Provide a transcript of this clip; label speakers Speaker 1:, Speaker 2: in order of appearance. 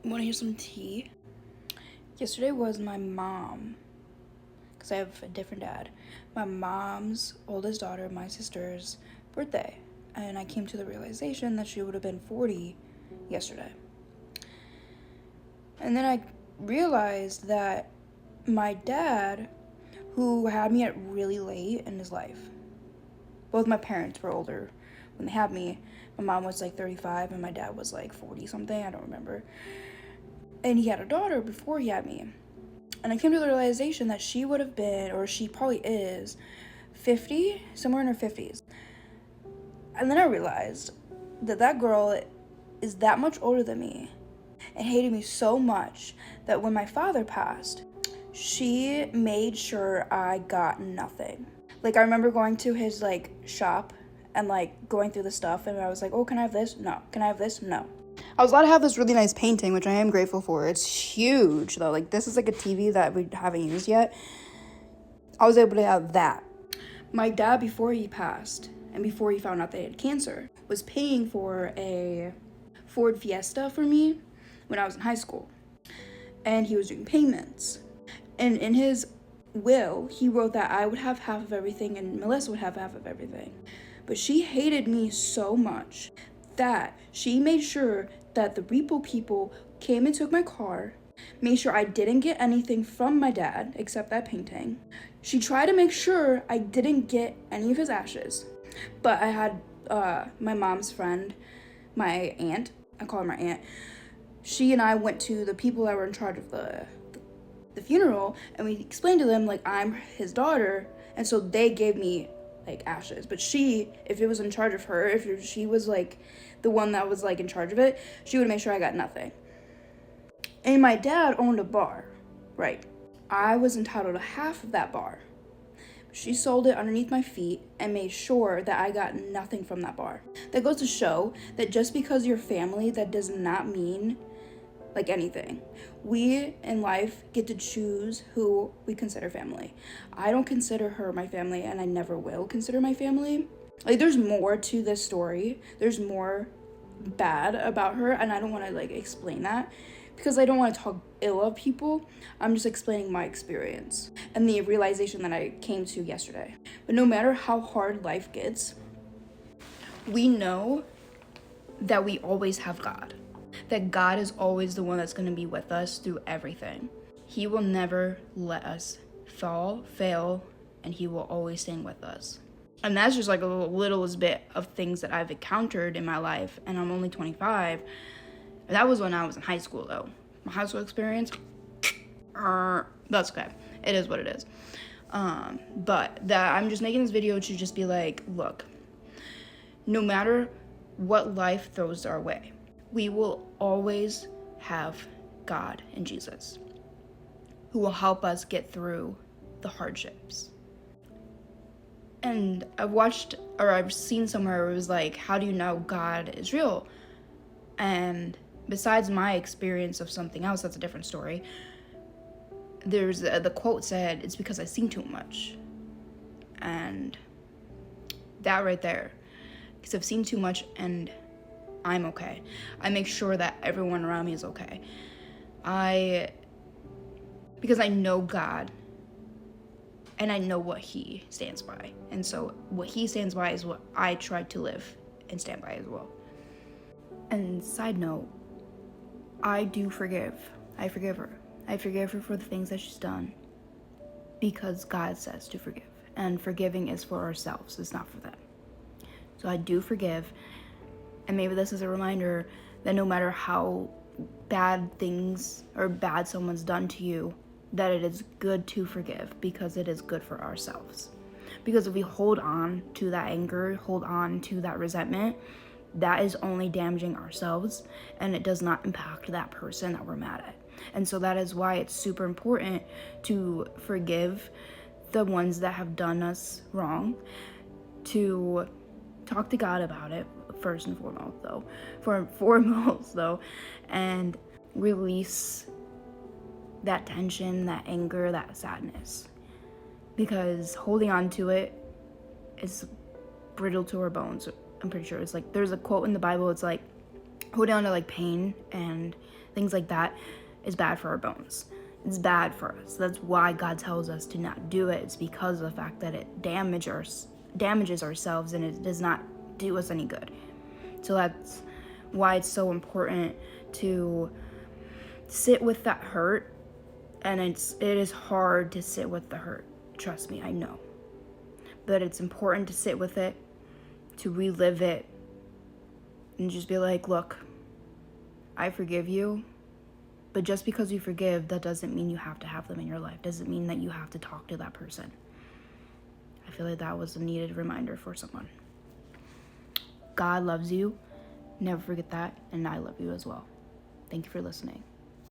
Speaker 1: Want to hear some tea? Yesterday was my mom, because I have a different dad, my mom's oldest daughter, my sister's birthday. And I came to the realization that she would have been 40 yesterday. And then I realized that my dad, who had me at really late in his life, both my parents were older when they had me. My mom was like 35 and my dad was like 40 something, I don't remember. And he had a daughter before he had me. And I came to the realization that she would have been, or she probably is, 50, somewhere in her 50s. And then I realized that that girl is that much older than me and hated me so much that when my father passed, she made sure I got nothing. Like, I remember going to his, shop and, going through the stuff, and I was like, oh, can I have this? No. Can I have this? No. I was allowed to have this really nice painting, which I am grateful for. It's huge, though. Like, this is, a TV that we haven't used yet. I was able to have that. My dad, before he passed, and before he found out that he had cancer, was paying for a Ford Fiesta for me when I was in high school. And he was doing payments. And in his will, he wrote that I would have half of everything and Melissa would have half of everything. But she hated me so much that she made sure that the repo people came and took my car, made sure I didn't get anything from my dad except that painting. She tried to make sure I didn't get any of his ashes. But I had my mom's friend, my aunt, I call her my aunt, she and I went to the people that were in charge of the funeral, and we explained to them, I'm his daughter, and so they gave me, ashes. But she, if it was in charge of her, if she was, the one that was, in charge of it, she would make sure I got nothing. And my dad owned a bar, right? I was entitled to half of that bar. She sold it underneath my feet and made sure that I got nothing from that bar. That goes to show that just because you're family, that does not mean anything. We in life get to choose who we consider family. I don't consider her my family, and I never will consider my family. There's more to this story. There's more bad about her, and I don't want to explain that because I don't want to talk ill of people. I'm just explaining my experience and the realization that I came to yesterday. But no matter how hard life gets, we know that we always have God. That God is always the one that's going to be with us through everything. He will never let us fall, fail, and he will always stand with us. And that's just a littlest bit of things that I've encountered in my life, and I'm only 25. That was when I was in high school, though. My high school experience, that's okay. It is what it is. But that I'm just making this video to just be look, no matter what life throws our way, we will always have God and Jesus who will help us get through the hardships. And I've seen somewhere where it was how do you know God is real? And besides my experience of something else, that's a different story. There's the quote said, it's because I've seen too much. And that right there, because I've seen too much and I'm okay. I make sure that everyone around me is okay. Because I know God and I know what he stands by. And so what he stands by is what I try to live and stand by as well. And side note, I do forgive. I forgive her. I forgive her for the things that she's done because God says to forgive. And forgiving is for ourselves. It's not for them. So I do forgive. And maybe this is a reminder that no matter how bad things or bad someone's done to you, that it is good to forgive because it is good for ourselves. Because if we hold on to that anger, hold on to that resentment, that is only damaging ourselves and it does not impact that person that we're mad at. And so that is why it's super important to forgive the ones that have done us wrong, to talk to God about it first and foremost though, and release that tension, that anger, that sadness, because holding on to it is brittle to our bones. I'm pretty sure it's there's a quote in the Bible, it's holding on to like pain and things like that is bad for our bones. It's bad for us. That's why God tells us to not do it. It's because of the fact that it damages ourselves, and it does not do us any good. So that's why it's so important to sit with that hurt. And it is hard to sit with the hurt. Trust me, I know. But it's important to sit with it, to relive it, and just be like, look, I forgive you. But just because you forgive, that doesn't mean you have to have them in your life. Doesn't mean that you have to talk to that person. I feel like that was a needed reminder for someone. God loves you. Never forget that. And I love you as well. Thank you for listening.